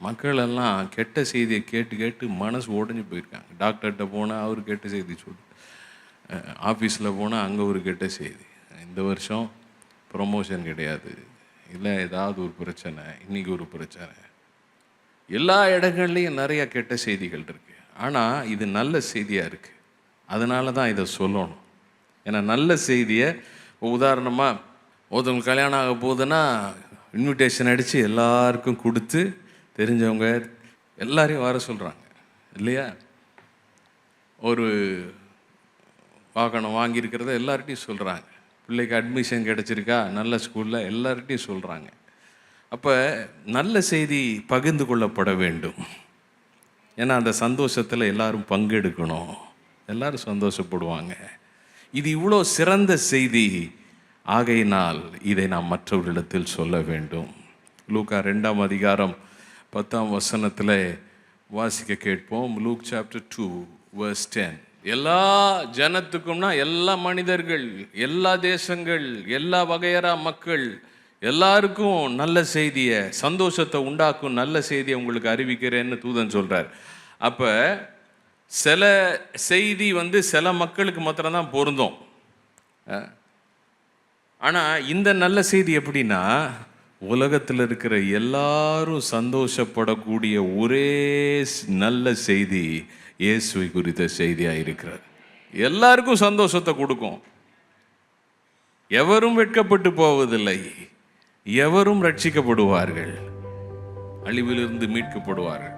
மக்கள் எல்லாம் கெட்ட செய்தியை கேட்டு கேட்டு மனசு உடஞ்சி போயிருக்காங்க. டாக்டர்கிட்ட போனால் அவர் கெட்ட செய்தி சொல்லு, ஆஃபீஸில் போனால் அங்கே ஒரு கெட்ட செய்தி, இந்த வருஷம் ப்ரொமோஷன் கிடையாது, இல்லை ஏதாவது ஒரு பிரச்சனை, இன்றைக்கி ஒரு பிரச்சனை. எல்லா இடங்கள்லையும் நிறையா கெட்ட செய்திகள் இருக்குது. ஆனால் இது நல்ல செய்தியாக இருக்குது. அதனால தான் இதை சொல்லணும். ஏன்னா நல்ல செய்தியை உதாரணமாக ஒருத்தவங்களுக்கு கல்யாணம் ஆக போகுதுன்னா இன்விடேஷன் அடித்து எல்லாருக்கும் கொடுத்து தெரிஞ்சவங்க எல்லாரையும் வர சொல்கிறாங்க இல்லையா? ஒரு வாகனம் வாங்கியிருக்கிறத எல்லார்ட்டையும் சொல்கிறாங்க. பிள்ளைக்கு அட்மிஷன் கிடச்சிருக்கா நல்ல ஸ்கூலில் எல்லார்ட்டையும் சொல்கிறாங்க. அப்போ நல்ல செய்தி பகிர்ந்து கொள்ளப்பட வேண்டும். ஏன்னா அந்த சந்தோஷத்தில் எல்லாரும் பங்கெடுக்கணும், எல்லாரும் சந்தோஷப்படுவாங்க. இது இவ்வளோ சிறந்த செய்தி ஆகையினால் இதை நாம் மற்றவர்களிடத்தில் சொல்ல வேண்டும். லூக்கா 2ஆம் அதிகாரம் 10ஆம் வசனத்தில் வாசிக்க கேட்போம். Look chapter 2 verse 10. எல்லா ஜனத்துக்கும்னா எல்லா மனிதர்கள், எல்லா தேசங்கள், எல்லா வகையறா மக்கள் எல்லாருக்கும் நல்ல செய்தியை, சந்தோஷத்தை உண்டாக்கும் நல்ல செய்தியை உங்களுக்கு அறிவிக்கிறேன்னு தூதன் சொல்கிறார். அப்போ சில செய்தி சில மக்களுக்கு மாத்திரம்தான் பொருந்தும். ஆனால் இந்த நல்ல செய்தி எப்படின்னா, உலகத்தில் இருக்கிற எல்லாரும் சந்தோஷப்படக்கூடிய ஒரே நல்ல செய்தி இயேசுவை குறித்த செய்தியாக இருக்கிறது. எல்லாருக்கும் சந்தோஷத்தை கொடுக்கும். எவரும் வெட்கப்பட்டு போவதில்லை, எவரும் ரட்சிக்கப்படுவார்கள், அழிவிலிருந்து மீட்கப்படுவார்கள்.